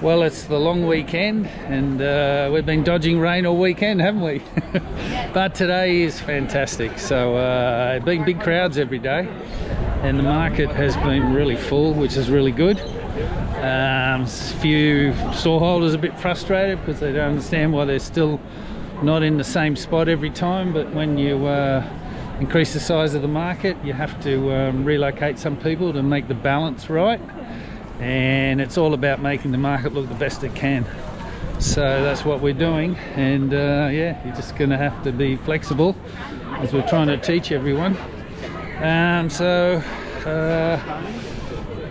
Well, it's the long weekend, and we've been dodging rain all weekend, haven't we? But today is fantastic. So been big crowds every day, and the market has been really full, which is really good. Few stallholders a bit frustrated because they don't understand why they're still not in the same spot every time. But when you increase the size of the market, you have to relocate some people to make the balance right. And it's all about making the market look the best it can. So that's what we're doing, and yeah, you're just going to have to be flexible as we're trying to teach everyone.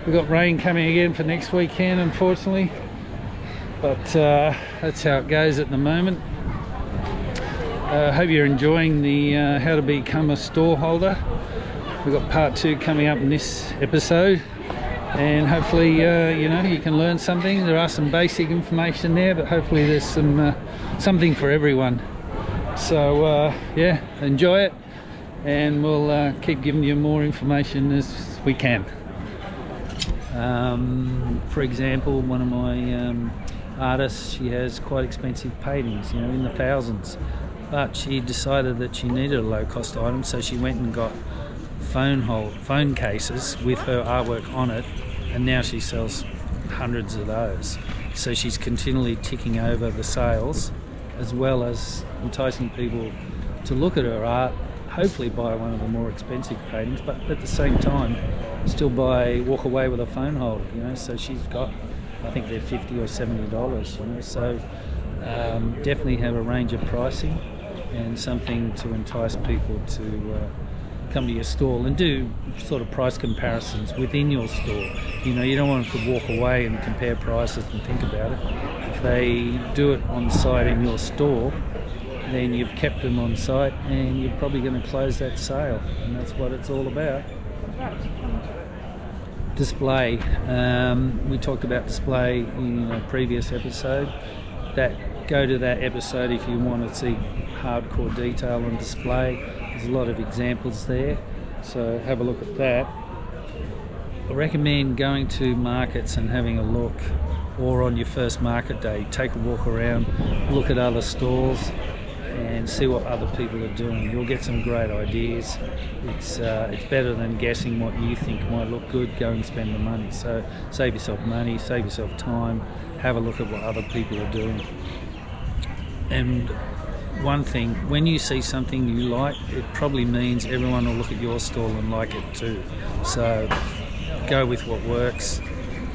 We've got rain coming again for next weekend, unfortunately, but that's how it goes at the moment. I hope you're enjoying the how to become a stallholder. We've got part 2 coming up in this episode. And hopefully, you know, you can learn something. There are some basic information there, but hopefully there's some something for everyone. So yeah, enjoy it, and we'll keep giving you more information as we can. For example, one of my artists, she has quite expensive paintings, you know, in the thousands, but she decided that she needed a low-cost item, so she went and got phone cases with her artwork on it, and now she sells hundreds of those. So she's continually ticking over the sales, as well as enticing people to look at her art, hopefully buy one of the more expensive paintings, but at the same time still walk away with a phone holder, you know. So she's got, I think they're $50 or $70, you know. So definitely have a range of pricing and something to entice people to come to your stall, and do sort of price comparisons within your store. You know, you don't want them to walk away and compare prices and think about it. If they do it on site in your store, then you've kept them on site, and you're probably going to close that sale, and that's what it's all about. Display. We talked about display in a previous episode. Go to that episode if you want to see hardcore detail on display. There's a lot of examples there, so have a look at that. I recommend going to markets and having a look, or on your first market day, take a walk around, look at other stalls and see what other people are doing. You'll get some great ideas. It's better than guessing what you think might look good. Go and spend the money. So save yourself money, save yourself time, have a look at what other people are doing. And one thing, when you see something you like, it probably means everyone will look at your stall and like it too. So go with what works.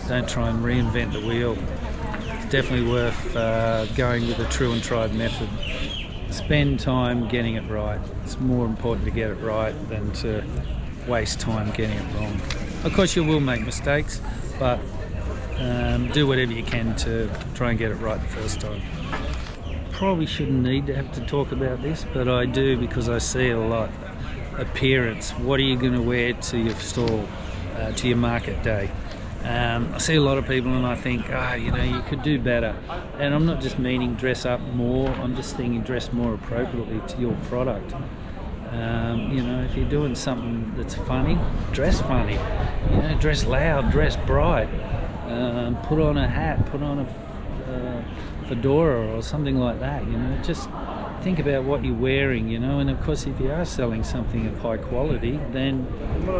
Don't try and reinvent the wheel. It's definitely worth going with a true and tried method. Spend time getting it right. It's more important to get it right than to waste time getting it wrong. Of course you will make mistakes, but do whatever you can to try and get it right the first time. Probably shouldn't need to have to talk about this, but I do because I see it a lot. Appearance. What are you going to wear to your stall, to your market day? I see a lot of people and I think, you know, you could do better. And I'm not just meaning dress up more, I'm just thinking dress more appropriately to your product. You know, if you're doing something that's funny, dress funny. You know, dress loud, dress bright. Put on a hat, put on a fedora or something like that, you know. Just think about what you're wearing, you know. And of course, if you are selling something of high quality, then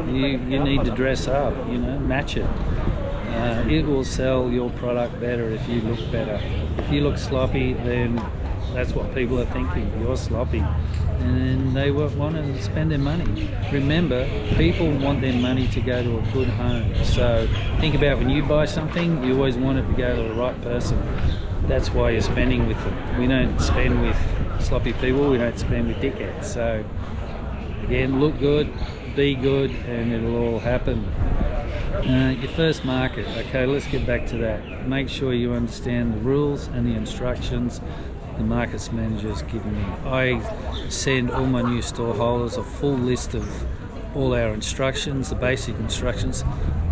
you need to dress up, you know, match it. It will sell your product better if you look better. If you look sloppy, then that's what people are thinking, you're sloppy, and they won't want to spend their money. Remember, people want their money to go to a good home. So think about when you buy something, you always want it to go to the right person. That's why you're spending with them. We don't spend with sloppy people, we don't spend with dickheads. So again, look good, be good, and it'll all happen. Your first market, okay, let's get back to that. Make sure you understand the rules and the instructions the markets manager's given me. I send all my new store holders a full list of all our instructions, the basic instructions,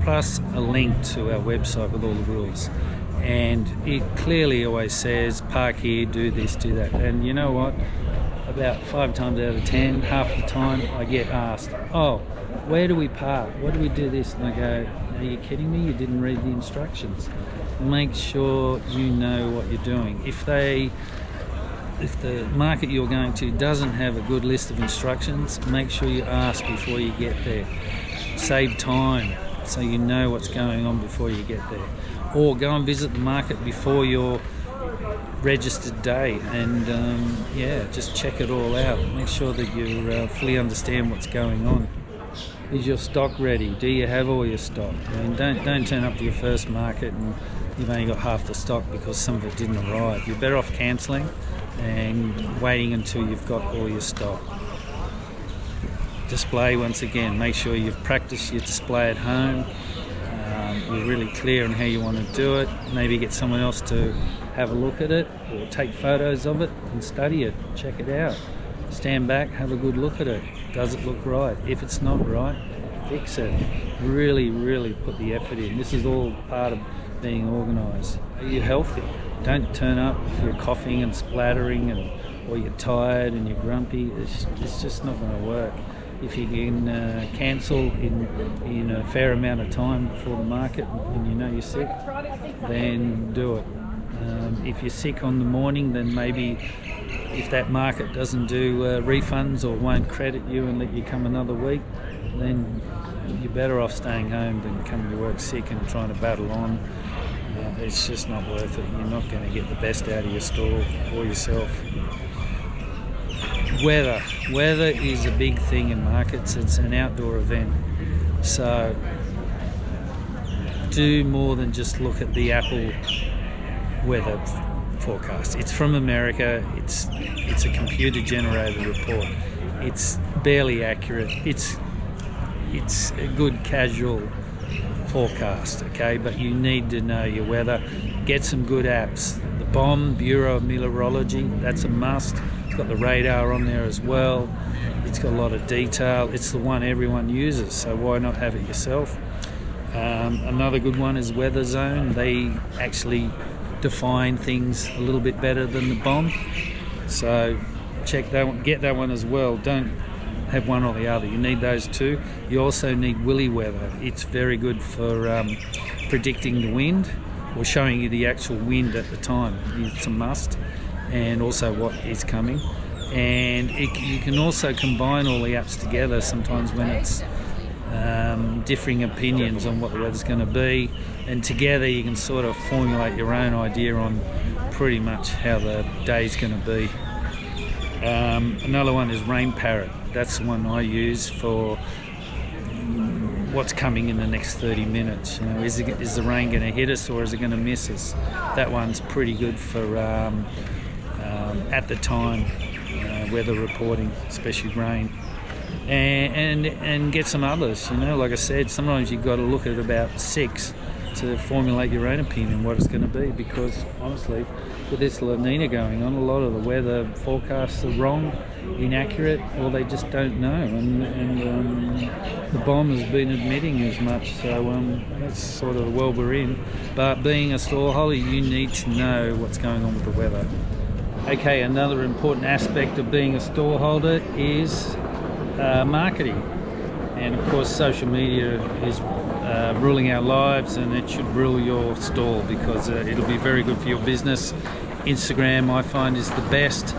plus a link to our website with all the rules. And it clearly always says, park here, do this, do that. And you know what? About 5 times out of 10, half the time, I get asked, oh, where do we park? What do we do this? And I go, are you kidding me? You didn't read the instructions. make sure you know what you're doing. If the market you're going to doesn't have a good list of instructions, make sure you ask before you get there. Save time so you know what's going on before you get there. Or go and visit the market before your registered day and just check it all out. Make sure that you fully understand what's going on. Is your stock ready? Do you have all your stock? I mean, don't turn up to your first market and you've only got half the stock because some of it didn't arrive. You're better off cancelling and waiting until you've got all your stock. Display, once again, make sure you've practiced your display at home. You're really clear on how you want to do it. Maybe get someone else to have a look at it or take photos of it and study it, check it out. Stand back, have a good look at it. Does it look right? If it's not right, fix it. Really, really put the effort in. This is all part of being organised. Are you healthy? Don't turn up if you're coughing and splattering or you're tired and you're grumpy. It's just not going to work. If you can cancel in a fair amount of time before the market and you know you're sick, then do it. If you're sick on the morning, then maybe if that market doesn't do refunds or won't credit you and let you come another week, then you're better off staying home than coming to work sick and trying to battle on. It's just not worth it. You're not going to get the best out of your store or yourself. Weather is a big thing in markets. It's an outdoor event, so do more than just look at the Apple weather forecast. It's from America. It's a computer generated report. It's barely accurate. It's a good casual forecast, okay, but you need to know your weather. Get some good apps. The BOM, Bureau of Meteorology, that's a must. It's got the radar on there as well. It's got a lot of detail. It's the one everyone uses, so why not have it yourself? Another good one is Weather Zone. They actually define things a little bit better than the BOM, so check that one, get that one as well. Don't have one or the other. You need those two. You also need Willy Weather. It's very good for predicting the wind or showing you the actual wind at the time. It's a must, and also what is coming. And you can also combine all the apps together sometimes when it's differing opinions on what the weather's going to be, and together you can sort of formulate your own idea on pretty much how the day's going to be. Another one is Rain Parrot. That's the one I use for what's coming in the next 30 minutes. You know, is the rain going to hit us or is it going to miss us? That one's pretty good for at the time weather reporting, especially rain. And get some others. You know, like I said, sometimes you've got to look at about 6 to formulate your own opinion what it's going to be, because honestly, with this La Nina going on, a lot of the weather forecasts are wrong, inaccurate, or they just don't know, and the BOM has been admitting as much, so that's sort of the world we're in. But being a storeholder, you need to know what's going on with the weather. Okay, another important aspect of being a storeholder is marketing, and of course social media is ruling our lives, and it should rule your store, because it'll be very good for your business. Instagram, I find, is the best.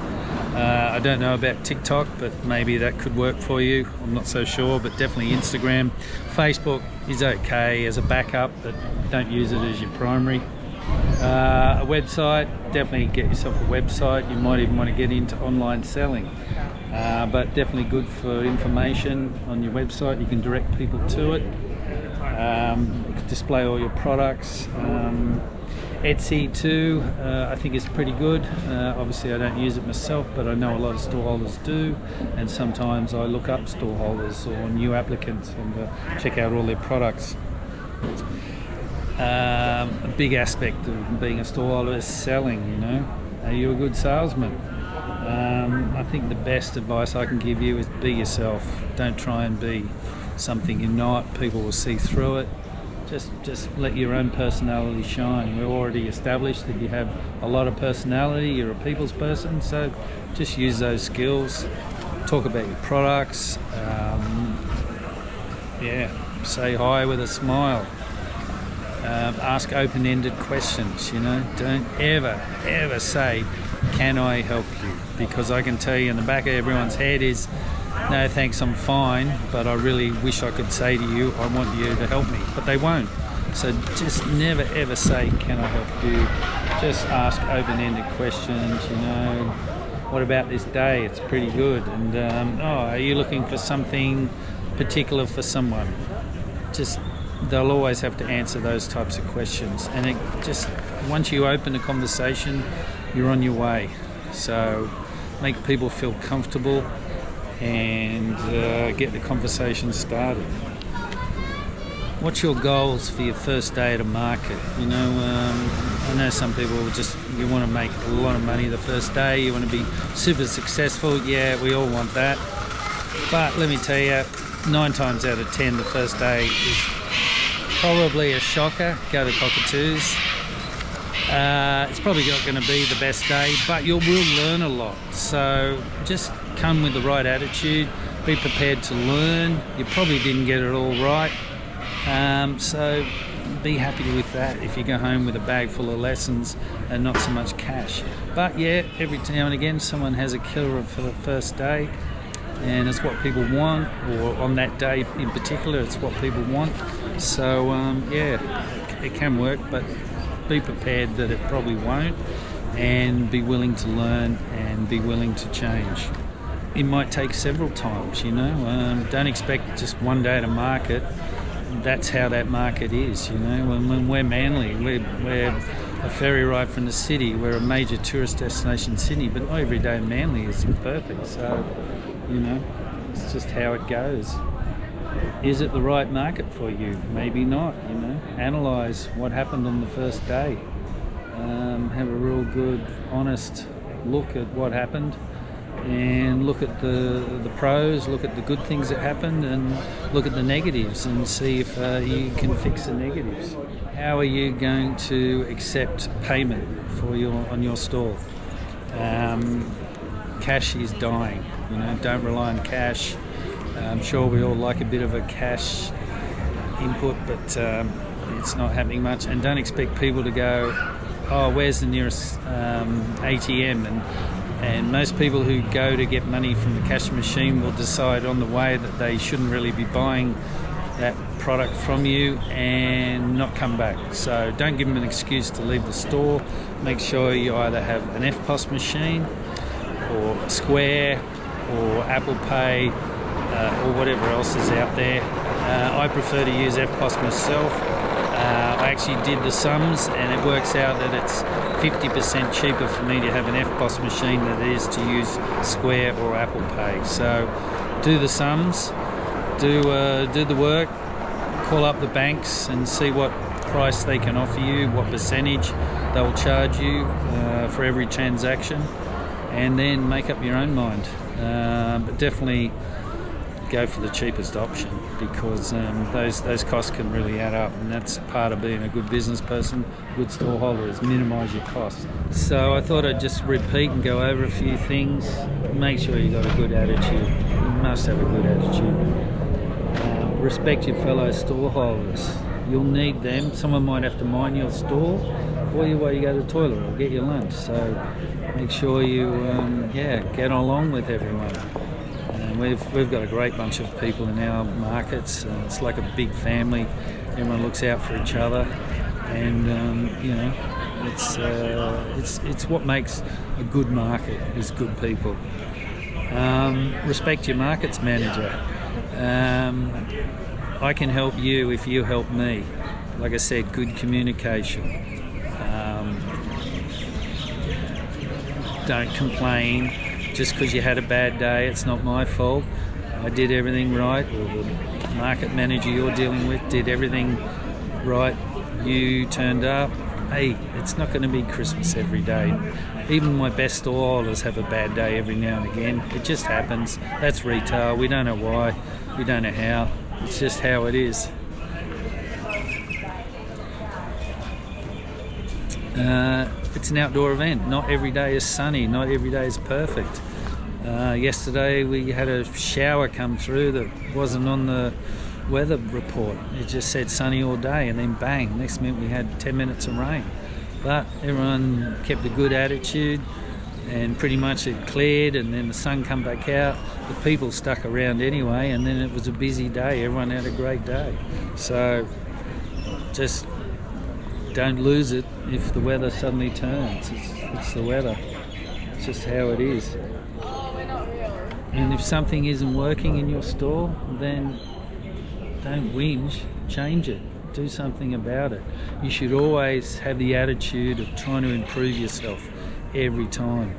I don't know about TikTok, but maybe that could work for you. I'm not so sure, but definitely Instagram. Facebook is okay as a backup, but don't use it as your primary. A website, definitely get yourself a website. You might even want to get into online selling, but definitely good for information on your website. You can direct people to it. You can display all your products. Etsy too, I think is pretty good. Obviously I don't use it myself, but I know a lot of storeholders do, and sometimes I look up storeholders or new applicants and check out all their products. A big aspect of being a storeholder is selling. You know, are you a good salesman? I think the best advice I can give you is be yourself. Don't try and be something you're not. People will see through it. Just let your own personality shine. We're already established that you have a lot of personality. You're a people's person, so just use those skills. Talk about your products. Say hi with a smile. Ask open-ended questions, you know. Don't ever say, can I help you? Because I can tell you in the back of everyone's head is, no thanks, I'm fine, but I really wish I could say to you, I want you to help me. But they won't. So just never ever say, can I help you? Just ask open-ended questions, you know. What about this day? It's pretty good. And are you looking for something particular for someone? They'll always have to answer those types of questions. And once you open a conversation, you're on your way. So make people feel comfortable and get the conversation started. What's your goals for your first day at a market? You know, I know some people you want to make a lot of money the first day, you want to be super successful. Yeah, we all want that. But let me tell you, 9 times out of 10, the first day is probably a shocker. Go to Cockatoos. It's probably not going to be the best day, but you will learn a lot. So just come with the right attitude, be prepared to learn. You probably didn't get it all right. So be happy with that if you go home with a bag full of lessons and not so much cash. But yeah, every now and again someone has a killer for the first day, and it's what people want, or on that day in particular it's what people want. So yeah, it can work, but be prepared that it probably won't, and be willing to learn and be willing to change. It might take several times, you know. Don't expect just one day at a market. That's how that market is, you know. When we're Manly, we're a ferry ride from the city. We're a major tourist destination, Sydney, but not every day in Manly is perfect. So, you know, it's just how it goes. Is it the right market for you? Maybe not, you know. Analyse what happened on the first day. Have a real good, honest look at what happened, and look at the pros, look at the good things that happened, and look at the negatives and see if you can fix the negatives. How are you going to accept payment on your store? Cash is dying, you know. Don't rely on cash. I'm sure we all like a bit of a cash input, but it's not happening much. And don't expect people to go, oh, where's the nearest ATM? And most people who go to get money from the cash machine will decide on the way that they shouldn't really be buying that product from you and not come back. So don't give them an excuse to leave the store. Make sure you either have an EFTPOS machine or Square or Apple Pay or whatever else is out there. I prefer to use EFTPOS myself. I actually did the sums, and it works out that it's 50% cheaper for me to have an EFTPOS machine than it is to use Square or Apple Pay. So do the sums, do the work, call up the banks and see what price they can offer you, what percentage they'll charge you for every transaction, and then make up your own mind. But definitely go for the cheapest option, because those costs can really add up, and that's part of being a good business person, good store holder, is minimise your costs. So I thought I'd just repeat and go over a few things. Make sure you got a good attitude. You must have a good attitude. Respect your fellow store holders. You'll need them. Someone might have to mind your store for you while you go to the toilet or get your lunch. So make sure you get along with everyone. We've got a great bunch of people in our markets. It's like a big family. Everyone looks out for each other, and you know, it's what makes a good market, is good people. Respect your markets manager. I can help you if you help me. Like I said, good communication. Don't complain. Just because you had a bad day, it's not my fault. I did everything right, or the market manager you're dealing with did everything right. You turned up. Hey, it's not going to be Christmas every day. Even my best store holders have a bad day every now and again. It just happens. That's retail. We don't know why. We don't know how. It's just how it is. It's an outdoor event. Not every day is sunny. Not every day is perfect. Yesterday we had a shower come through that wasn't on the weather report. It just said sunny all day, and then bang, next minute we had 10 minutes of rain. But everyone kept a good attitude, and pretty much it cleared, and then the sun come back out. The people stuck around anyway, and then it was a busy day. Everyone had a great day. So just don't lose it if the weather suddenly turns. It's the weather. It's just how it is. And if something isn't working in your store, then don't whinge, change it, do something about it. You should always have the attitude of trying to improve yourself every time.